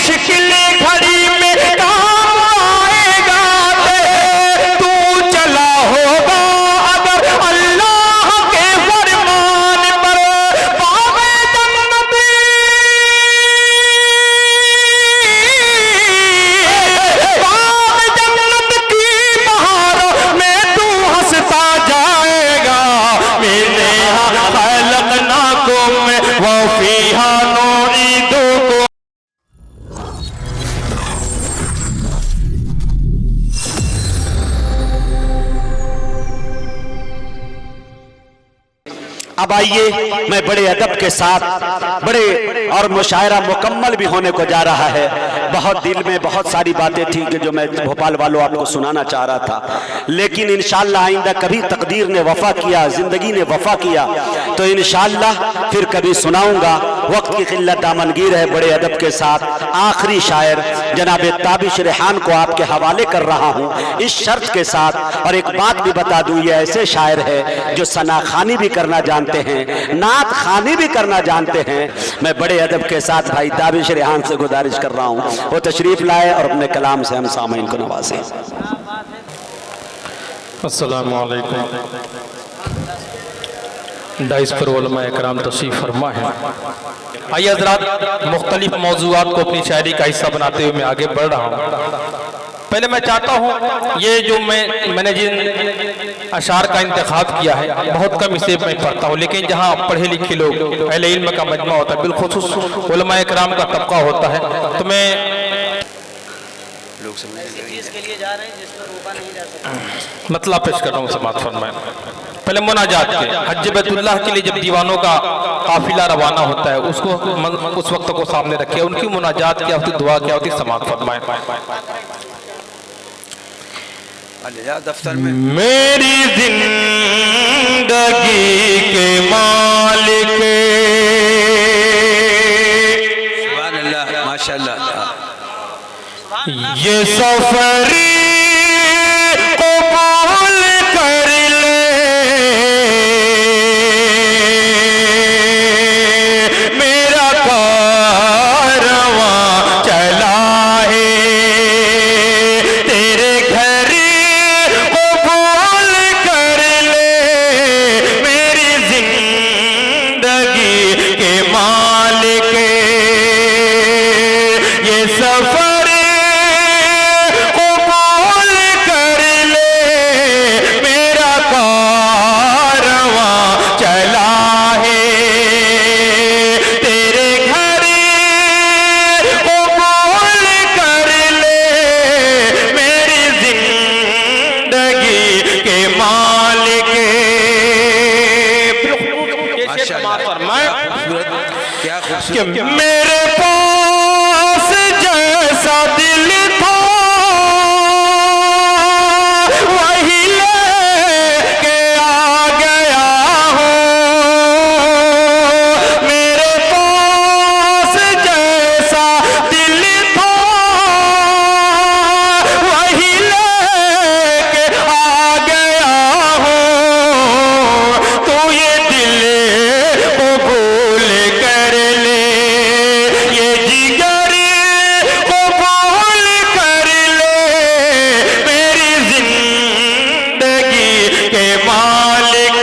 मुश्किल घड़ी में काम आएगा तू चला होगा अगर अल्लाह के फरमान पर। बाग़े जन्नत की बहारों में तू हंसता जाएगा। मेरे यहाँ खलक़नाकुम व फ़ीहा नुईदुकुम। अब आइए, मैं बड़े अदब के साथ बड़े और मुशायरा मुकम्मल भी होने को जा रहा है। बहुत दिल में बहुत सारी बातें थी कि जो मैं भोपाल वालों आपको सुनाना चाह रहा था, लेकिन इंशाअल्लाह आइंदा कभी तकदीर ने वफा किया, जिंदगी ने वफा किया तो इंशाअल्लाह फिर कभी सुनाऊंगा। वक्त की किल्लत दामनगीर है। बड़े अदब के साथ आखिरी शायर जनाब ताबिश रेहान को आपके हवाले कर रहा हूँ इस शर्त के साथ। और एक बात भी बता दूं, ये ऐसे शायर है जो सनाखानी भी करना जानते हैं, नात खानी भी करना जानते हैं। मैं बड़े अदब के साथ भाई ताबिश रेहान से गुजारिश कर रहा हूँ वो तशरीफ लाए और अपने कलाम से हम सामईन को नवाजें। अस्सलामु अलैकुम। डाइस पर उलमा इकराम तशरीफ फरमा है। आइए हज़रात, मुख्तलिफ मौज़ूआत को अपनी शायरी का हिस्सा बनाते हुए मैं आगे बढ़ रहा हूँ। पहले मैं चाहता हूँ, ये जो मैंने जिन अशार का इंतखाब किया है बहुत कम इसे मैं पढ़ता हूँ, लेकिन जहाँ पढ़े लिखे लोग अहले इल्म का मजमा होता है, बिलखुसूस उलमा इकराम का तबका होता है, तो मैं मतलब पेश कर रहा हूँ। समात फरमाएं। पहले मुनाजात के हज बैतुल्लाह के लिए जब दीवानों का काफिला रवाना होता है उसको उस वक्त को सामने रखे, उनकी मुनाजात क्या होती, दुआ क्या होती, समात फरमाएं। दफ्तर में मेरी जिंदगी के मालिक, सुभान अल्लाह, माशाअल्लाह, ये सफरी कबूल कर ले, मेरा कारवां चला है तेरे घर कबूल कर ले, मेरी जिंदगी के मालिक, ये सफर कि मेरे पास जैसा दिल था वही लेके आ गया हूँ, मेरे पास जैसा दिल था वही लेके आ गया हूँ, तो ये दिल कबूल कर ले, ये जिगर कबूल कर ले, मेरी जिंदगी के मालिक।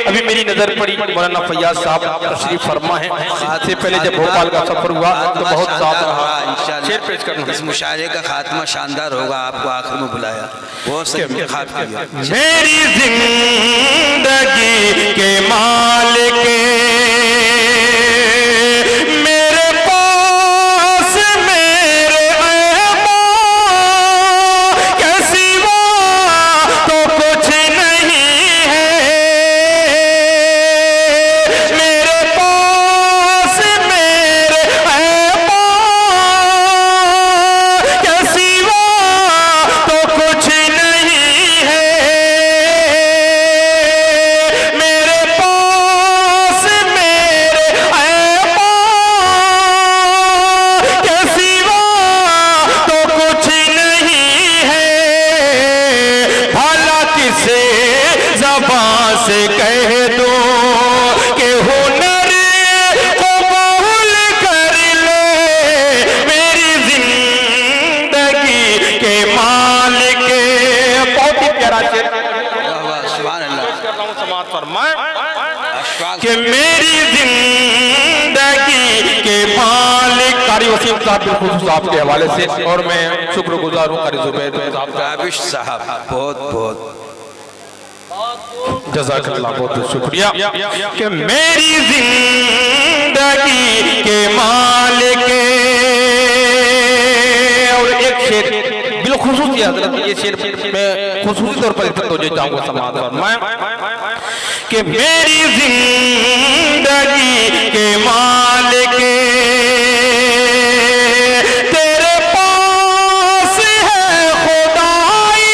अभी मेरी नजर पड़ी मौलाना फैयाज साहब तशरीफ फरमा है। इससे पहले जब भोपाल का सफर हुआ तो बहुत साथ रहा। शेर पेश करना, इस मुशायरे का खात्मा शानदार होगा, आपको आखिर में बुलाया, बहुत सही इंतखाब किया। मेरी जिंदगी के मालिक, मेरे पास मेरे ऐबा के सिवा तो कुछ नहीं है, मेरे पास मेरे ऐबा के सिवा तो कुछ नहीं है, मेरे पास मेरे वसीम साहब बिल्कुल आपके हवाले से, और मैं शुक्रगुजार हूँ कारी जुबैर साहब का। काबिश साहब बहुत बहुत जज़ाकल्लाह, बहुत बहुत शुक्रिया। कि मेरी जिंदगी के मालिक, और एक शेर बिलखुसूस हजरत, ये शेर मैं खुसूसी तौर पर तवज्जो चाहूंगा समाअत फरमाएं कि मेरी जिंदगी के मालिक तेरे पास है खुदाई,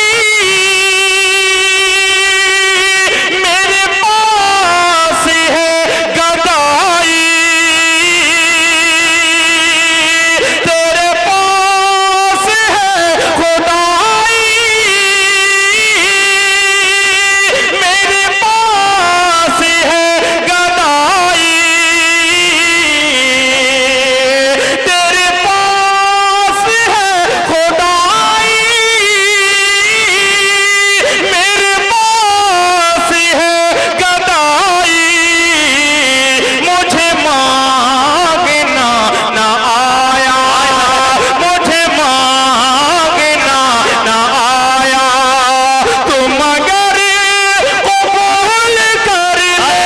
मेरे पास है गदाई, तेरे पास है खुदाई, मेरे पास है गदाई, तेरे पास है खुदाई, मेरे पास है गदाई, मुझे मांगना ना आया, मुझे मांगना ना आया, तुम अगर कबूल कर ले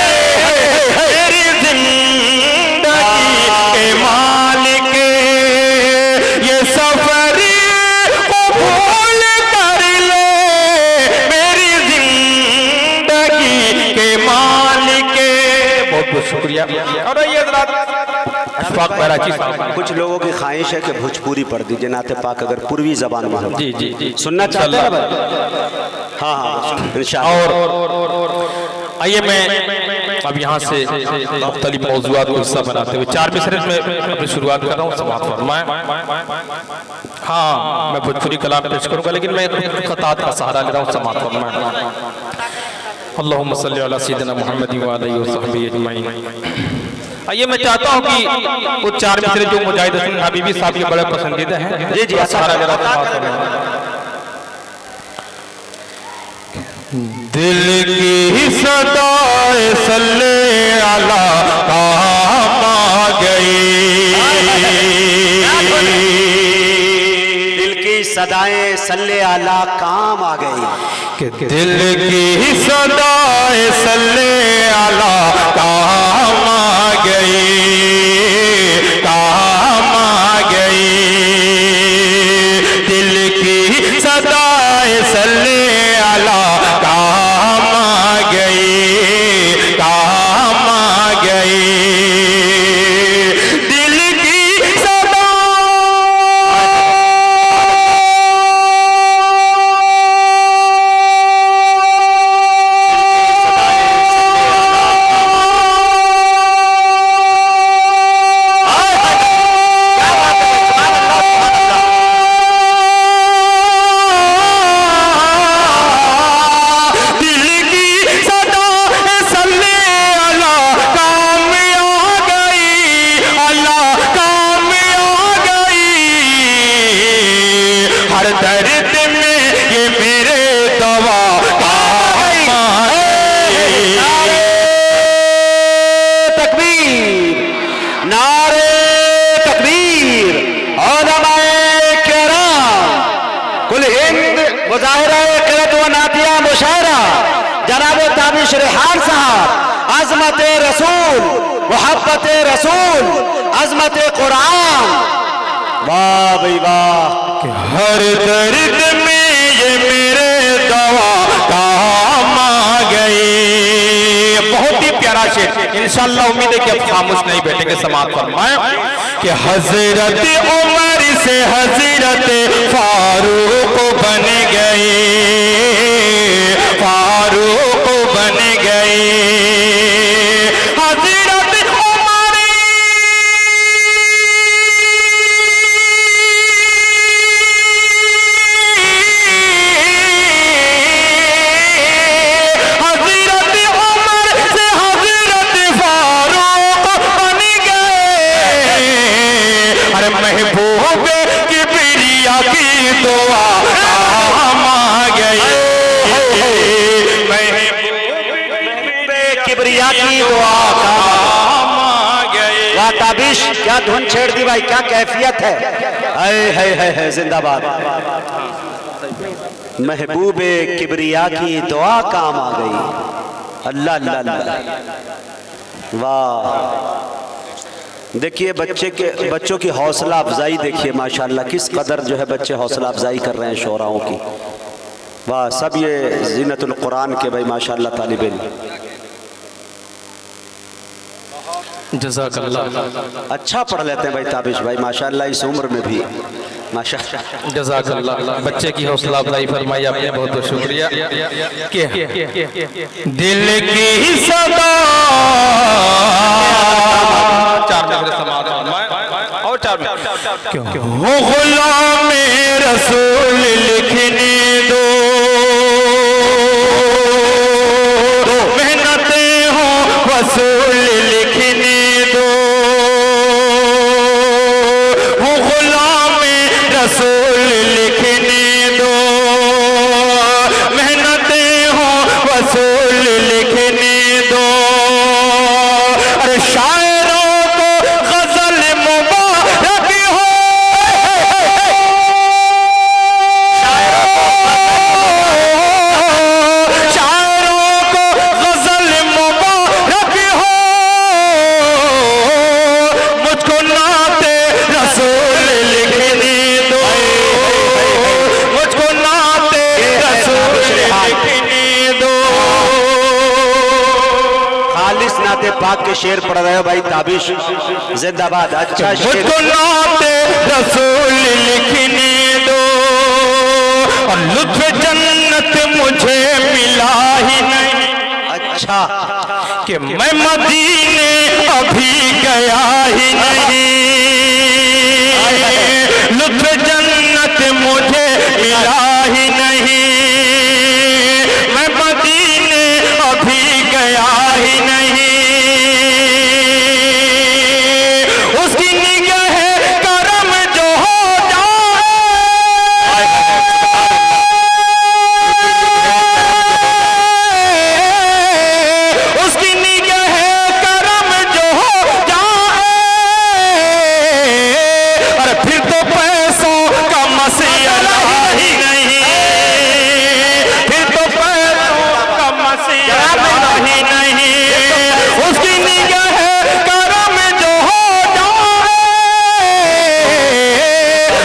मेरी जिंदगी के मालिक, ये सफर कबूल कर ले मेरी जिंदगी के मालिक। बहुत बहुत शुक्रिया। और ये हज़रात अशफाक बैराची साहब, कुछ लोगों की ख्वाहिश है कि भोजपुरी पढ़ दीजिए नाते पाक, अगर पूर्वी जबान में हो। जी जी जी सुनना चाहते हैं भाई? हाँ हाँ इंशाअल्लाह। और आइए मैं अब यहाँ से मुख्तलिफ मौज़ूआत को हिस्सा बनाते हुए 4 मिसरे में अपनी शुरुआत कर रहा हूँ, समाअत फरमाएं। हाँ, मैं भोजपुरी कलाम पेश करूँगा, लेकिन मैं ख़तात का सहारा ले रहा हूँ, समाअत फरमाएं। अल्लाहुम्मा सल्ली अला सय्यिदिना मुहम्मद व आलिहि व सहबिहि अजमईन। आइए मैं चाहता हूँ कि वो 4 मिसरे जो मुजाहिद हसन हबीबी साहब के बड़े पसंदीदा हैं, जी जी, सहारा ले रहा हूँ, समाअत फरमाएं। दिल की सदाए सल्ले अला काम आ गई, दिल की सदाएं सल्ले आला काम आ गई, कि दिल की सदाए सल्ले अला काम आ गई, काम आ गई, दिल की सदाए सल्ले अला काम आ गई, काम आ गई, दिल की सदा दर्द में ये मेरे दवा तकबीर, नारे तकबीर, उलमाए किराम, कुल हिंद मुजाहिरा क़िरात व नातिया मुशायरा जनाब ताबिश रेहान साहब, अज़मत रसूल, मोहब्बत रसूल, अज़मत कुरान। वाह भाई वाह। हर दर्द में ये मेरे दवा काम आ गई। बहुत ही प्यारा शेर, इंशाअल्लाह उम्मीद है कि अब खामोश नहीं बैठेंगे, समाअत फरमाएं कि हजरत उमर से हजरत फारूक बन गए, फारूक बन गए, हजरत उमर से हजरत फारूक बन गए। अरे महबूब की प्रिया की दुआ काम आ गई, महबूब वाह ताबिश, क्या धुन छेड़ दी भाई, क्या कैफियत है। है जिंदाबाद। महबूबे किबरिया की दुआ काम आ गई। अल्लाह अल्लाह अल्लाह, वाह। देखिए बच्चों की हौसला अफजाई देखिए माशाल्लाह, किस कदर जो है बच्चे हौसला अफजाई कर रहे हैं शोराओं की। वाह, सब ये ज़ीनतुल कुरान के भाई माशाल्लाह तालिब इल्म। जज़ाकल्लाह। अच्छा पढ़ लेते हैं भाई ताबिश भाई माशाल्लाह, इस उम्र में भी माशाल्लाह। जज़ाकल्लाह। बच्चे की हौसला अफजाई फरमाई आपने, बहुत बहुत शुक्रिया। दिल की सदा 4 मिनट समाअत और 4 मिनट। हो गुलाम रसूल लिखने दो, मेहनतें हो वसूल लिखने दो। हो गुलाम रसूल लिखने दो, मेहनतें हो वसूल लिखने दो। अरे शायरों को गजल मुबारक हो, शायरों को गजल मुबारक हो। मुझको नाते रसूल लिखने दो, मुझको नाते रसूल लिखने दो। खालिस नाते पाक के शेर पढ़ रहे हो भाई ताबिश, जिंदाबाद। अच्छा शेर। मुझको नाते रसूल लिखने दो, और लुत्फ जन्नत मुझे मिला ही नहीं। अच्छा कि मैं मदीने अभी गया ही नहीं। लुत्फ जन्नत मुझे मिला ही नहीं, मैं मदीने अभी गया ही नहीं। उसकी निगाह करम जो हो जाए, उसकी निगाह करम जो हो जाए। अरे फिर तो पैसों का मसला ही नहीं, फिर तो पैसों का मसला ही नहीं। उसकी निगाह करम जो हो जाए,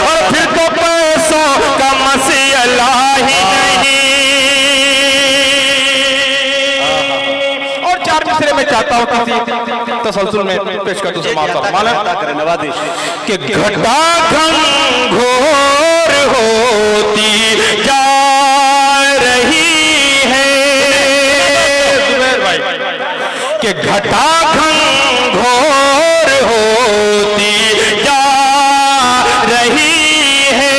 और फिर तो पैसों का मसला ही नहीं। और 4 मिसरे में चाहता हूँ किसी तसलसल में पेश कर दूं समाअत मालूम करें नवाजिश। कि घटा घंघोर होती जा रही है, जुबैर भाई, कि घटा घंघोर होती जा रही है।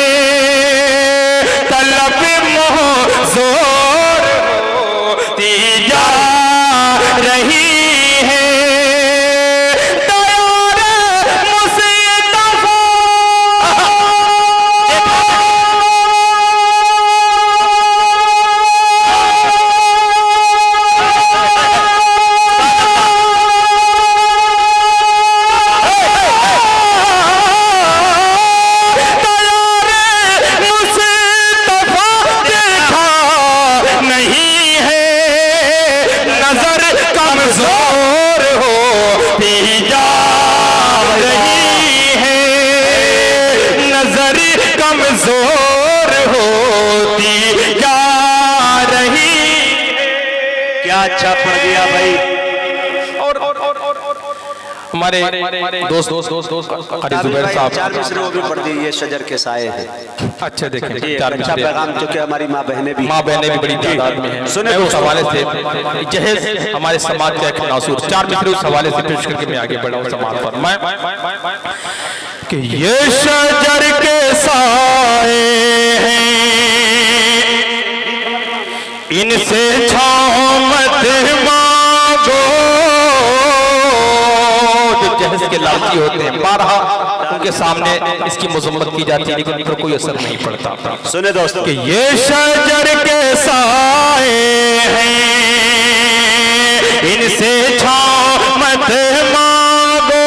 तलब मोहज़ोर होती जा रही है। कमजोर होती जा रही है, नजर कमजोर होती जा रही है। क्या अच्छा पढ़ दिया भाई। हमारे दोस्त कारी जुबैर साहब 4 मिसरे वो भी पढ़ दिए, ये शजर के साए हैं। अच्छे देखें ये 4 अच्छा मिसरे। पैगाम, क्योंकि हमारी माँ बहनें भी बड़ी तादाद में हैं। सुने मैं उस दोस्तों। हवाले से जहेज हमारे समाज का एक नासूर 4 मिसरे उस हवाले से पेश करके मैं आगे बढ़ा हूं समाज पर। मैं कि ये शजर के साए हैं, इनसे छाँव मत मांगो। जो जहेज के लालची होते हैं, बारहा उनके सामने इसकी मजम्मत की जाती है, लेकिन उन पर कोई असर नहीं पड़ता। सुने दोस्तों, कि ये शजर के साए हैं, इनसे छाँव मत मांगो।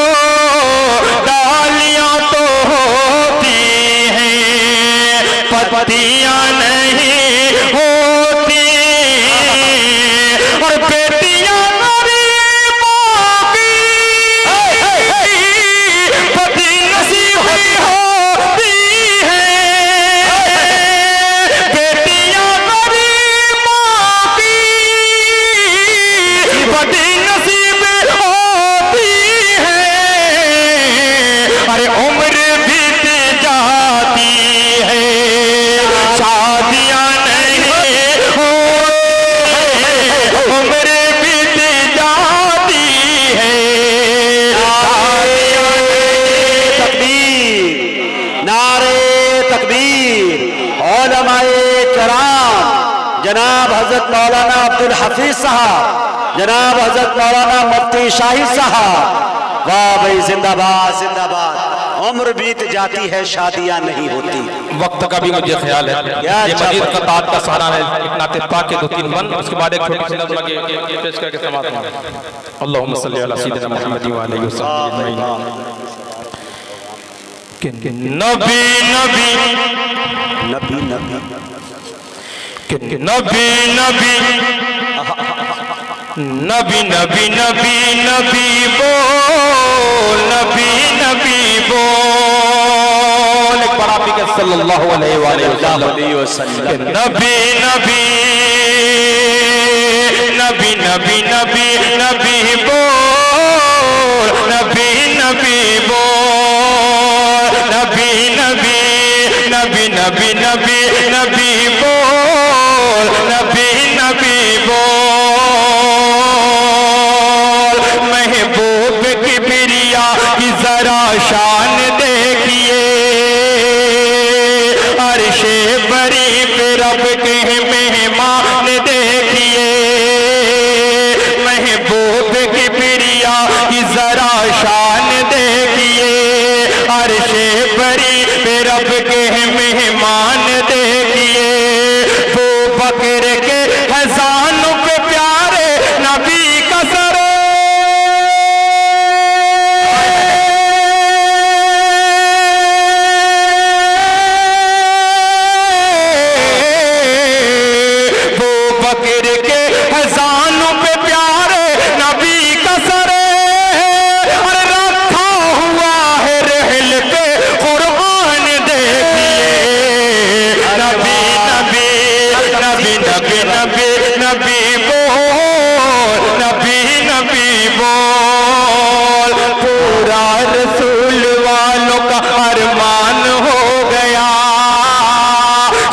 जनाब हजरत मौलाना अब्दुल हफीज साहब, जनाब हजरत मौलाना मुफ्ती शाही साहब। वाह भाई, जिंदाबाद जिंदाबाद। उम्र बीत जाती है, शादियां नहीं होती। वक्त का भी मुझे ख्याल है। ये मजीद का तात का सहारा है, एक नाते पाक के 2-3 बंद, उसके बाद एक छोटी सी नज़्म के पेश करके समाप्त होंगे। अल्लाहुम्मा सल्ली अला सय्यिदिना मुहम्मद व अलैहि वसल्लम। नबी नबी नबी नबी नबी नबी नबी नबी नबी नबी बोल, नबी नबी बोल। एक बड़ा भी के सल्लल्लाहु अलैहि वसल्लम। नबी नबी नबी नबी नबी नबी बोल, नबी नबी बोल, नबी नबी नबी नबी नबी नबी बोल, नबी नबी बोल। महबूब की बिरिया की जरा शान देखिए, अर्शे बरी पे रब के मेहमान देखिए। महबूब की बिरिया की जरा शान देखिए, अर्शे बरी पे रब के मेहमान देखिए। वो बकर के हज़ानों पे प्यारे नबी का सर, वो बकर के हज़ानों पे प्यारे नबी का सर, और रखा हुआ है रहल पे कुर्बान देखिए। नबी नबी नबी नबी नबी नबी बोल, नबी नबी बोल। पूरा रसूल वालों का अरमान हो गया,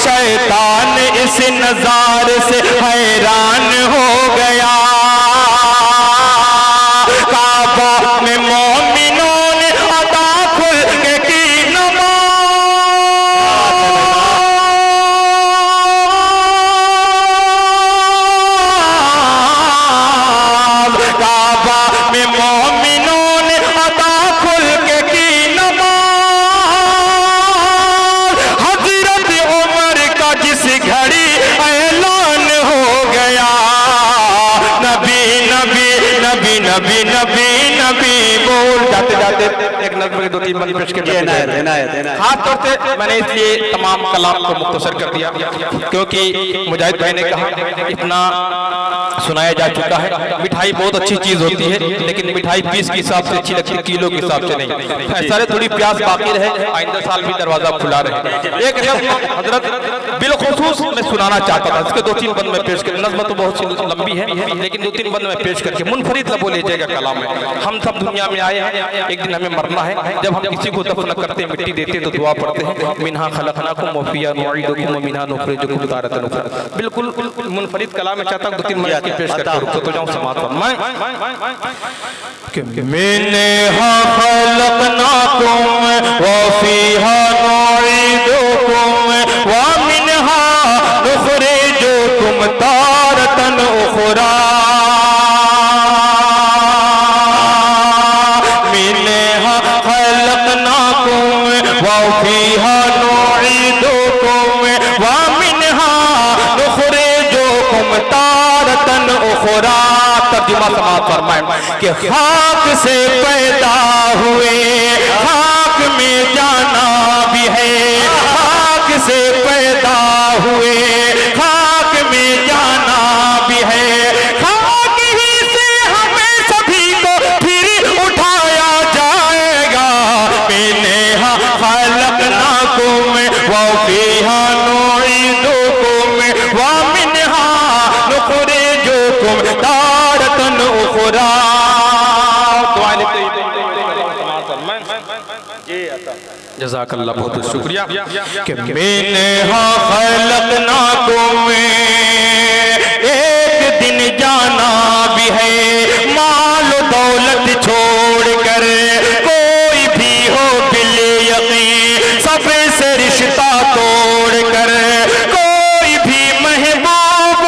शैतान इस नज़ारे से हैरान हो गया। काबा में मोमिनों ने अदा खुल के की नमाज, काबा में मोमिनों ने अदा खुल के की नमाज। हजरत उमर का जिस घड़ी ऐलान हो गया, नबी नबी नबी नबी नबी नबी बोल। जाते जाते एक नज़्म के 2-3 बंद पेश कर खास तौर से मैंने इसलिए तमाम कलाम को मुख्तसर कर दिया क्योंकि मुजाहिद भाई ने कहा इतना सुनाया जा चुका है। मिठाई बहुत अच्छी चीज होती है, लेकिन मिठाई पीस के हिसाब से अच्छी लगती है, किलो के हिसाब से नहीं। सारे थोड़ी प्यास बाकी रहे, आइंदा साल भी दरवाजा खुला रहे। एक नज़्म हजरत बिलखुसूस मैं सुनाना चाहता था, इसके 2-3 बंद में पेश कर। नज़्म तो बहुत सी लंबी है, लेकिन 2-3 बंद में पेश करके मुनफरिद लबो ले जाएगा कलाम में। हम सब दुनिया में आए हैं, एक दिन हमें मरना है। जब हम किसी को दफन करते हैं, मिट्टी देते हैं, तो दुआ पढ़ते हैं, मिन्हा खलकनाकुम व फिया नुईदुकुम व मिन्हा नुखरिजुकुम तारतन उखरा। बिल्कुल मुनफरिद कलाम में चाहता हूं 2-3 मिनट की पेश करके रुक तो जाऊं समाप्त फरमाएं कि मिन्हा खलकनाकुम व फिहा नुईदुकुम व मिन्हा नुखरिजुकुम तारतन उखरा। वफ़ीहा नुईदुकुम व मिन्हा नुखरिजुकुम तारतन उखरा। तर्जुमा समाप्त फरमाएं कि खाक से पैदा हुए, खाक में जाना भी है। खाक से पैदा हुए, खाक में जाना भी है। खाक ही से हमें सभी को फिर उठाया जाएगा। मिन्हा खलकनाकुम व फिहा नुईदुकुम व मिन्हा नुखरिजुकुम तारतन उखरा। जज़ाकल्लाह, बहुत बहुत शुक्रिया। कि मिन्हा खलकनाकुम, एक दिन जाना भी है। माल दौलत छोड़कर कोई भी हो बिल यकीन, सबसे रिश्ता तोड़कर कोई भी महबूब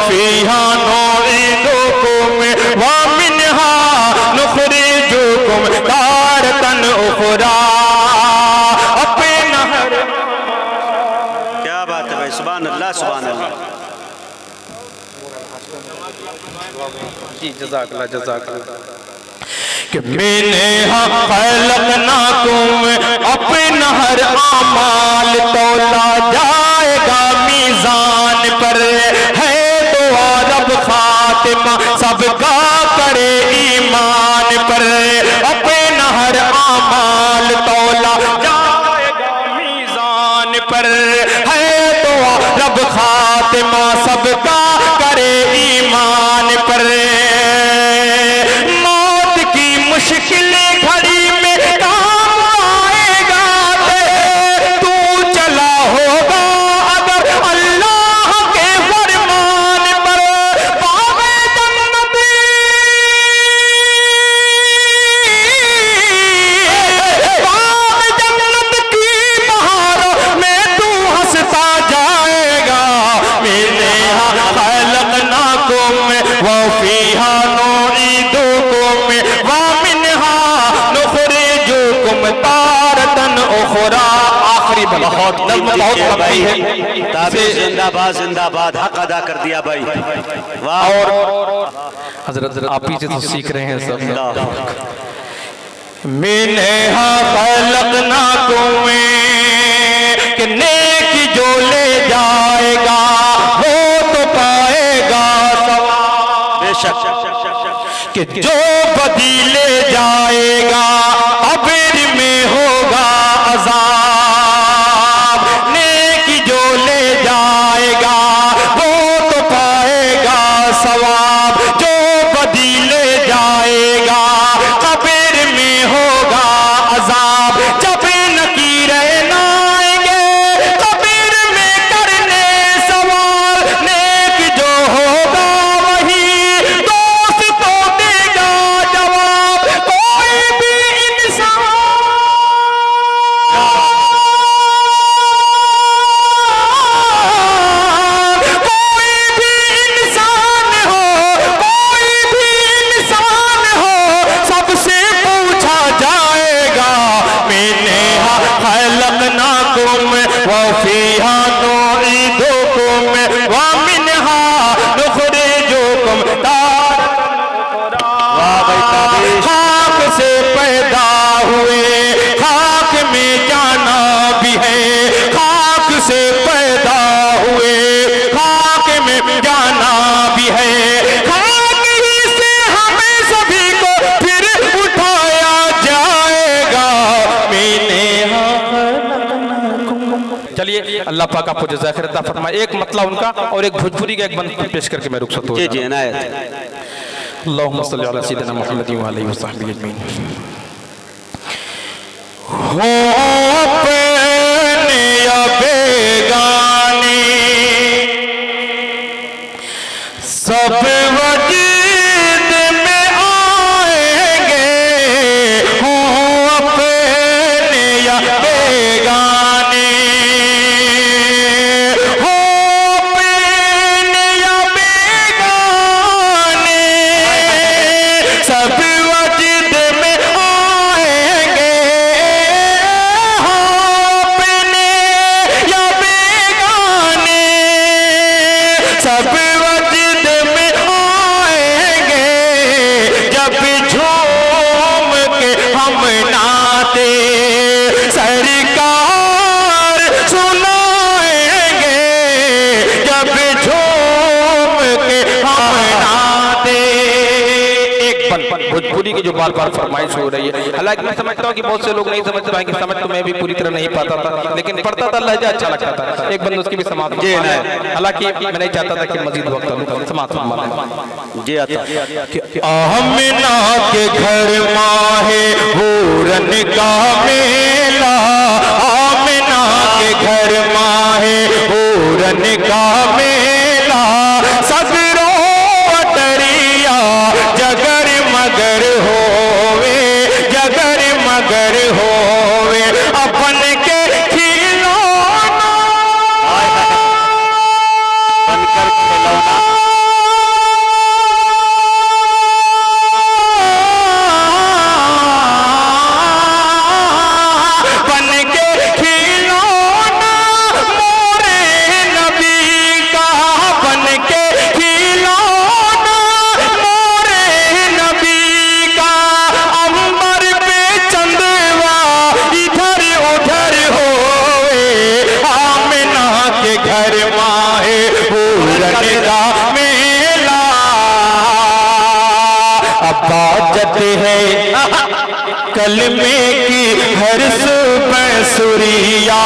फीहा नुईदुकुम व मिनहा नुखरिजुकुम तारतन उखरा। अपने नहर, क्या बात है भाई, सुभान अल्लाह सुभान अल्लाह। जी जज़ाकल्लाह जज़ाकल्लाह। कि मैंने खलक़नाकुम अपना हर आमाल तौला जाएगा मीज़ान पर, है दुआ रब खातिमा सबका करे ईमान पर। अपना हर आमाल तौला जाएगा मीज़ान पर, है दुआ रब खातिमा सबका करे ईमान पर। मुश्किल घड़ी में काम आएगा तू चला होगा अगर अल्लाह के फरमान पर। बाग़े जन्नत की बहारों में तू हंसता जाएगा। मैंने खलक़नाकुम व फीहा नुईदुकुम व तारतन उखरा। आखिरी बहुत लंबी है। ताबीर जिंदाबाद जिंदाबाद, हक अदा कर दिया भाई, वाह। और हजरत आप ही से तो सीख रहे हैं सब। मैंने खलक़नाकुम कि नेकी जो ले जाएगा वो तो पाएगा सवाब, बेशक। कि जो बदी ले जाएगा अबेर में होगा अज़ाब। नेकी जो ले जाएगा वो तो पाएगा सवाब, जो बदी ले जाएगा अबेर में होगा अज़ाब। जब नकीरे न आएंगे कबीर में करने सवाल, नेक जो होगा वही दोस्त तो देगा जवाब। कोई भी इंसान सबसे पूछा जाएगा। मैंने खलक़नाकुम व फीहा नुईदुकुम व मिनहा नुखरिजुकुम तारतन उखरा। खाक से पैदा हुए खाक में जाना भी है, खाक से पैदा हुए खाक में जाना भी है। खाक ही से हमें सभी को फिर उठाया जाएगा। मैंने चलिए अल्लाह पाक आपको जज़ा खैर अता फरमाए। एक मतलब उनका और एक भोजपुरी का एक बंद पेश करके मैं रुखसत हो जी जाऊं। जी इनायत। अल्लाहुम्मा सल्ली अला सय्यिदिना मुहम्मद व आलिहि व सहबिहि अजमईन। हो अपने या बेगाने सब वजूद में आएंगे। हो अपने या बेगाने, हो अपने या बेगाने सब वजूद में आएंगे। हो अपने या बेगाने सब वजूद में आएंगे। जब झूम के हम नाते सरकार सुनाएंगे। जब झूम के हम नाते। एक पल भोजपुरी की जो बार बार फरमाइश हो रही है, हालांकि मैं समझता हूँ कि बहुत से लोग नहीं समझ पाएंगे, समझ तो मैं भी पूरी तरह नहीं पाता था, लेकिन पढ़ता था लहजा अच्छा लगता था। एक बंद उसकी भी समाप्त, हालांकि मैं नहीं चाहता था कि मजीद वक्त समाप्त जी आता। आमिना के घर माहे हूरन का मेला, आमिना के घर माहे हूरन का मेला। सगरो अटरिया जगर मगर होवे, जगर मगर होवे। अपन के खिलौना बनकर खिलौना हर माहे पूरन का मेला अबाजत है कलमे की हर सुबह सुरिया